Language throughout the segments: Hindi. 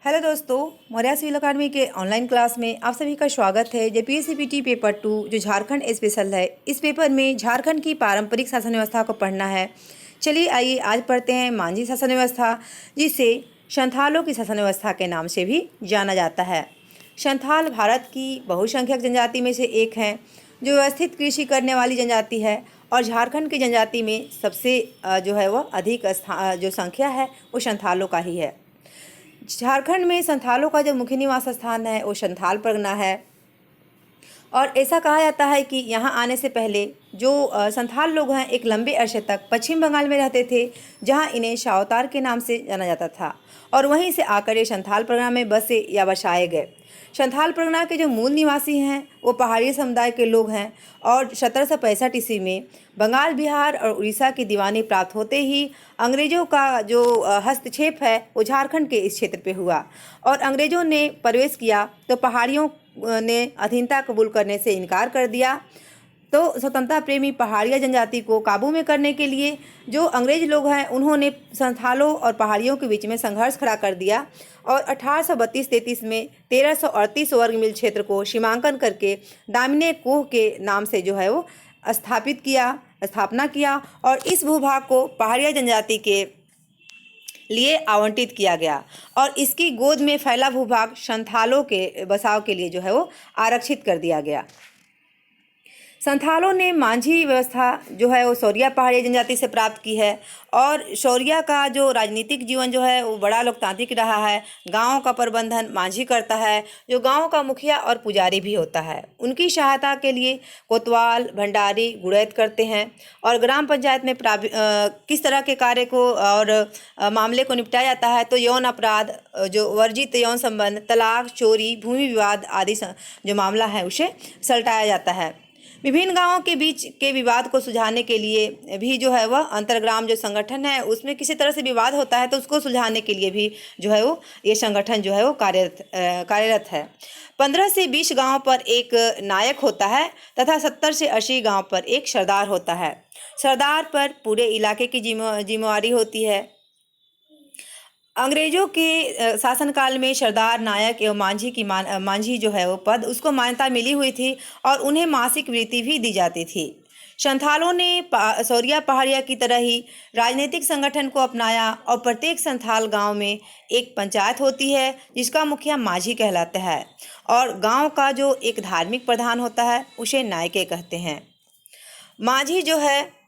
हेलो दोस्तों, मौर्या सिविल अकादमी के ऑनलाइन क्लास में आप सभी का स्वागत है। जेपीएससी पेपर 2 जो झारखंड स्पेशल है, इस पेपर में झारखंड की पारंपरिक शासन व्यवस्था को पढ़ना है। चलिए आइए आज पढ़ते हैं मांझी शासन व्यवस्था, जिसे संथालों की शासन व्यवस्था के नाम से भी जाना जाता है। संथाल भारत की बहुसंख्यक जनजाति में से एक हैं, जो व्यवस्थित कृषि करने वाली जनजाति है और झारखंड की जनजाति में सबसे जो है वह अधिक जो संख्या है वो संथालों का ही है। झारखंड में संथालों का जो मुख्य निवास स्थान है वो संथाल परगना है और ऐसा कहा जाता है कि यहाँ आने से पहले जो संथाल लोग हैं एक लंबे अरसे तक पश्चिम बंगाल में रहते थे, जहाँ इन्हें शावतार के नाम से जाना जाता था और वहीं से आकर ये संथाल परगना में बसे या बसाए गए। संथाल परगना के जो मूल निवासी हैं वो पहाड़ी समुदाय के लोग हैं और 1765 ईस्वी में बंगाल, बिहार और उड़ीसा की दीवानी प्राप्त होते ही अंग्रेज़ों का जो हस्तक्षेप है वो झारखंड के इस क्षेत्र पे हुआ और अंग्रेज़ों ने प्रवेश किया तो पहाड़ियों ने अधीनता कबूल करने से इनकार कर दिया। तो स्वतंत्रता प्रेमी पहाड़िया जनजाति को काबू में करने के लिए जो अंग्रेज लोग हैं उन्होंने संथालों और पहाड़ियों के बीच में संघर्ष खड़ा कर दिया और 1832-33 में 1338 वर्ग मील क्षेत्र को सीमांकन करके दामिनी कोह के नाम से जो है वो स्थापना किया और इस भूभाग को पहाड़िया जनजाति के लिए आवंटित किया गया और इसकी गोद में फैला भूभाग संथालों के बसाव के लिए जो है वो आरक्षित कर दिया गया। संथालों ने मांझी व्यवस्था जो है वो शौरिया पहाड़ी जनजाति से प्राप्त की है और शौरिया का जो राजनीतिक जीवन जो है वो बड़ा लोकतांत्रिक रहा है। गाँव का प्रबंधन मांझी करता है, जो गाँव का मुखिया और पुजारी भी होता है। उनकी सहायता के लिए कोतवाल, भंडारी, गुड़ैत करते हैं और ग्राम पंचायत में किस तरह के कार्य को और मामले को निपटाया जाता है तो यौन अपराध, जो वर्जित यौन संबंध, तलाक, चोरी, भूमि विवाद आदि जो मामला है उसे सलटाया जाता है। विभिन्न गांवों के बीच के विवाद को सुलझाने के लिए भी जो है वह अंतरग्राम जो संगठन है उसमें किसी तरह से विवाद होता है तो उसको सुलझाने के लिए भी जो है वो ये संगठन जो है वो कार्यरत है। 15 से 20 गांव पर एक नायक होता है तथा 70 से 80 गांव पर एक सरदार होता है। सरदार पर पूरे इलाके की जिम्मेवारी होती है। अंग्रेजों के शासनकाल में सरदार, नायक एवं मांझी जो है वो पद उसको मान्यता मिली हुई थी और उन्हें मासिक वृत्ति भी दी जाती थी। संथालों ने शौरिया पहाड़िया की तरह ही राजनीतिक संगठन को अपनाया और प्रत्येक संथाल गांव में एक पंचायत होती है जिसका मुखिया मांझी कहलाता है और गांव का जो एक धार्मिक प्रधान होता है उसे नायके कहते हैं। मांझी जो है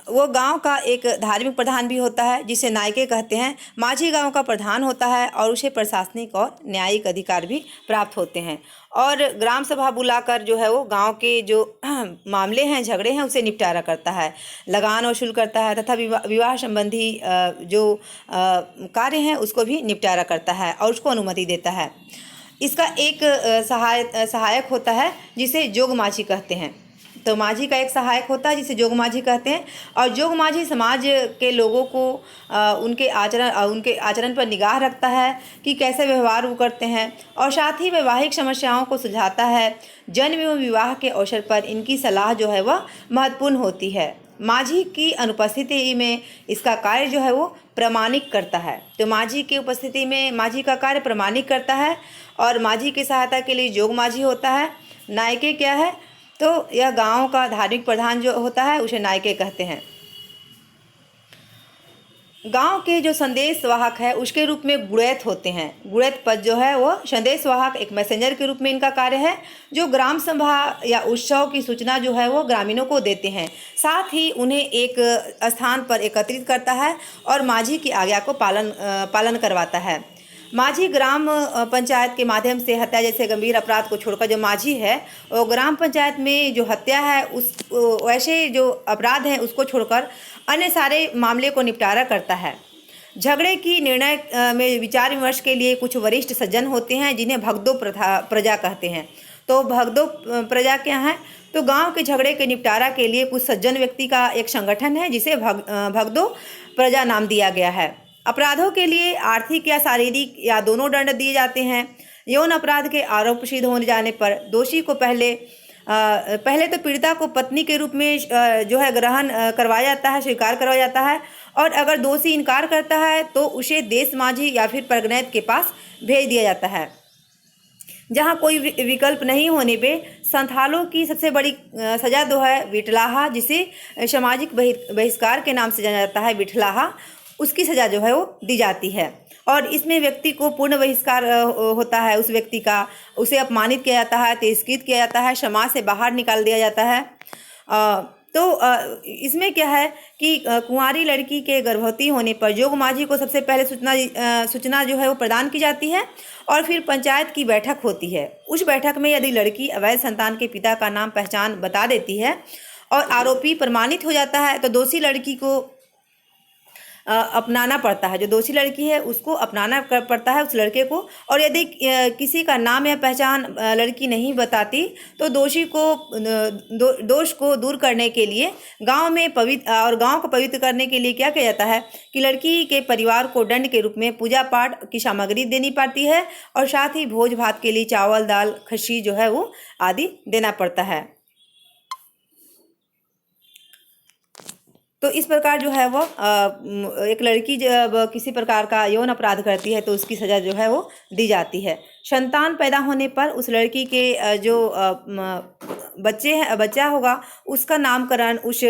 वो गांव का एक धार्मिक प्रधान भी होता है जिसे नायके कहते हैं। मांझी गांव का प्रधान होता है और उसे प्रशासनिक और न्यायिक अधिकार भी प्राप्त होते हैं और ग्राम सभा बुलाकर जो है वो गांव के जो मामले हैं, झगड़े हैं, उसे निपटारा करता है, लगान वसूल करता है तथा विवाह संबंधी जो कार्य हैं उसको भी निपटारा करता है और उसको अनुमति देता है। इसका एक सहायक होता है जिसे जोग मांझी कहते हैं। तो मांझी का एक सहायक होता है जिसे जोग मांझी कहते हैं और जोग मांझी समाज के लोगों को उनके आचरण पर निगाह रखता है कि कैसे व्यवहार वो करते हैं और साथ ही वैवाहिक समस्याओं को सुलझाता है। जन्म एवं विवाह के अवसर पर इनकी सलाह जो है वह महत्वपूर्ण होती है। मांझी की अनुपस्थिति में इसका कार्य जो है वो प्रमाणिक करता है। तो मांझी की उपस्थिति में मांझी का कार्य प्रमाणिक करता है और मांझी की सहायता के लिए जोग मांझी होता है। नायके क्या है तो यह गांव का धार्मिक प्रधान जो होता है उसे नायके कहते हैं। गांव के जो संदेश वाहक है उसके रूप में गुड़ैत होते हैं। गुड़ैत पद जो है वो संदेश वाहक, एक मैसेंजर के रूप में इनका कार्य है, जो ग्राम सभा या उत्सव की सूचना जो है वो ग्रामीणों को देते हैं, साथ ही उन्हें एक स्थान पर एकत्रित करता है और मांझी की आज्ञा को पालन करवाता है। मांझी ग्राम पंचायत के माध्यम से हत्या जैसे गंभीर अपराध को छोड़कर जो मांझी है वो ग्राम पंचायत में जो हत्या है उस वैसे जो अपराध हैं उसको छोड़कर अन्य सारे मामले को निपटारा करता है। झगड़े की निर्णय में विचार विमर्श के लिए कुछ वरिष्ठ सज्जन होते हैं जिन्हें भगदो प्रजा कहते हैं। तो भगदो प्रजा क्या है तो गांव के झगड़े के निपटारा के लिए कुछ सज्जन व्यक्ति का एक संगठन है जिसे भगदो प्रजा नाम दिया गया है। अपराधों के लिए आर्थिक या शारीरिक या दोनों दंड दिए जाते हैं। यौन अपराध के आरोप सिद्ध होने जाने पर दोषी को पहले तो पीड़िता को पत्नी के रूप में जो है ग्रहण करवाया जाता है, स्वीकार करवाया जाता है और अगर दोषी इनकार करता है तो उसे देश माझी या फिर परगनैत के पास भेज दिया जाता है। जहाँ कोई विकल्प नहीं होने पे संथालों की सबसे बड़ी सज़ा जो है विटलाहा, जिसे सामाजिक बहिष्कार के नाम से जाना जाता है, विटलाहा, उसकी सज़ा जो है वो दी जाती है। और इसमें व्यक्ति को पूर्ण बहिष्कार होता है, उस व्यक्ति का, उसे अपमानित किया जाता है, तिरस्कृत किया जाता है, समाज से बाहर निकाल दिया जाता है। इसमें क्या है कि कुंवारी लड़की के गर्भवती होने पर जोग माझी को सबसे पहले सूचना जो है वो प्रदान की जाती है और फिर पंचायत की बैठक होती है। उस बैठक में यदि लड़की अवैध संतान के पिता का नाम पहचान बता देती है और आरोपी प्रमाणित हो जाता है तो दोषी लड़की को अपनाना पड़ता है। जो दोषी लड़की है उसको अपनाना पड़ता है उस लड़के को। और यदि किसी का नाम या पहचान लड़की नहीं बताती तो दोषी को दोष को दूर करने के लिए गांव को पवित्र करने के लिए क्या किया जाता है कि लड़की के परिवार को दंड के रूप में पूजा पाठ की सामग्री देनी पड़ती है और साथ ही भोज भात के लिए चावल, दाल, खस्सी जो है वो आदि देना पड़ता है। तो इस प्रकार जो है वो एक लड़की जब किसी प्रकार का यौन अपराध करती है तो उसकी सज़ा जो है वो दी जाती है। संतान पैदा होने पर उस लड़की के जो बच्चा होगा उसका नामकरण, उस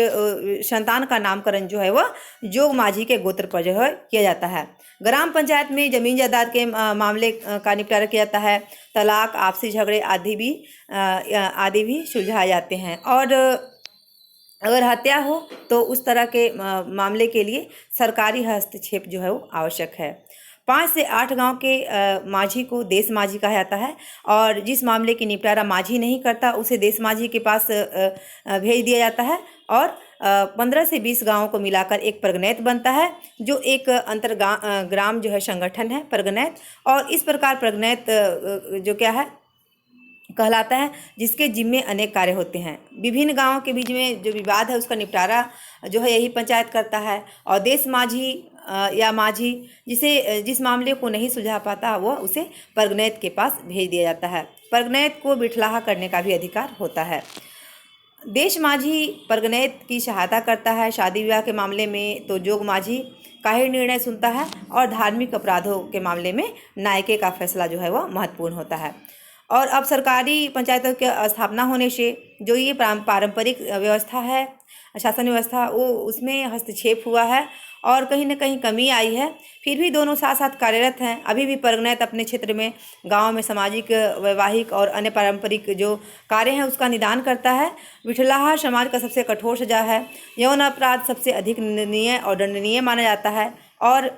संतान का नामकरण जो है वह जोग माझी के गोत्र पर जो है किया जाता है। ग्राम पंचायत में जमीन जायदाद के मामले का निपटारा किया जाता है। तलाक, आपसी झगड़े आदि भी सुलझाए जाते हैं। और अगर हत्या हो तो उस तरह के मामले के लिए सरकारी हस्तक्षेप जो है वो आवश्यक है। 5 से 8 गांव के माझी को देश माझी कहा जाता है और जिस मामले की निपटारा माझी नहीं करता उसे देश माझी के पास भेज दिया जाता है। और 15 से 20 गांवों को मिलाकर एक परगनैत बनता है जो एक ग्राम जो है संगठन है परगनैत। और इस प्रकार परगनैत जो क्या है कहलाता है, जिसके जिम्मे अनेक कार्य होते हैं। विभिन्न गांवों के बीच में जो विवाद है उसका निपटारा जो है यही पंचायत करता है। और देश माझी या माझी जिस मामले को नहीं सुलझा पाता वो उसे परगनैत के पास भेज दिया जाता है। परगनैत को बिठलाहा करने का भी अधिकार होता है। देश माझी परगनैत की सहायता करता है। शादी विवाह के मामले में तो जोग माझी का ही निर्णय सुनता है और धार्मिक अपराधों के मामले में नायके का फैसला जो है वह महत्वपूर्ण होता है। और अब सरकारी पंचायतों की स्थापना होने से जो ये पारंपरिक व्यवस्था है, शासन व्यवस्था, वो उसमें हस्तक्षेप हुआ है और कहीं ना कहीं कमी आई है। फिर भी दोनों साथ साथ कार्यरत हैं। अभी भी परगनैत अपने क्षेत्र में, गांव में सामाजिक, वैवाहिक और अन्य पारंपरिक जो कार्य हैं उसका निदान करता है। विठलाहा समाज का सबसे कठोर सजा है। यौन अपराध सबसे अधिक निंदनीय और दंडनीय माना जाता है। और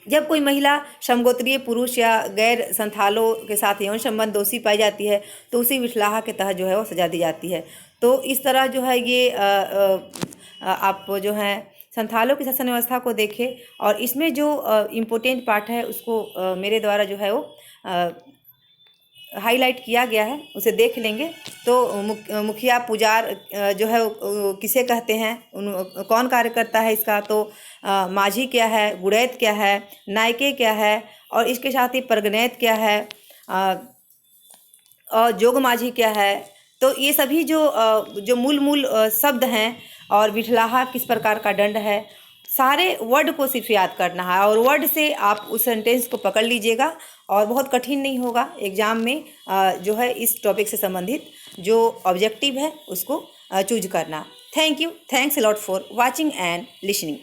जब कोई महिला समगोत्रीय पुरुष या गैर संथालों के साथ यौन संबंध दोषी पाई जाती है तो उसी विठलाहा के तहत जो है वो सजा दी जाती है। तो इस तरह जो है ये आप जो है संथालों की शासन व्यवस्था को देखें और इसमें जो इम्पोर्टेंट पार्ट है उसको मेरे द्वारा जो है वो हाईलाइट किया गया है, उसे देख लेंगे तो मुखिया, पुजार जो है किसे कहते हैं, कौन कार्य करता है इसका, तो माझी क्या है, गुड़ैत क्या है, नायके क्या है और इसके साथ ही परगनैत क्या है और जोग माझी क्या है। तो ये सभी जो मूल शब्द हैं और विठलाहा किस प्रकार का दंड है, सारे वर्ड को सिर्फ याद करना है और वर्ड से आप उस सेंटेंस को पकड़ लीजिएगा और बहुत कठिन नहीं होगा एग्जाम में जो है इस टॉपिक से संबंधित जो ऑब्जेक्टिव है उसको चूज करना। Thank you, thanks a lot for watching and listening.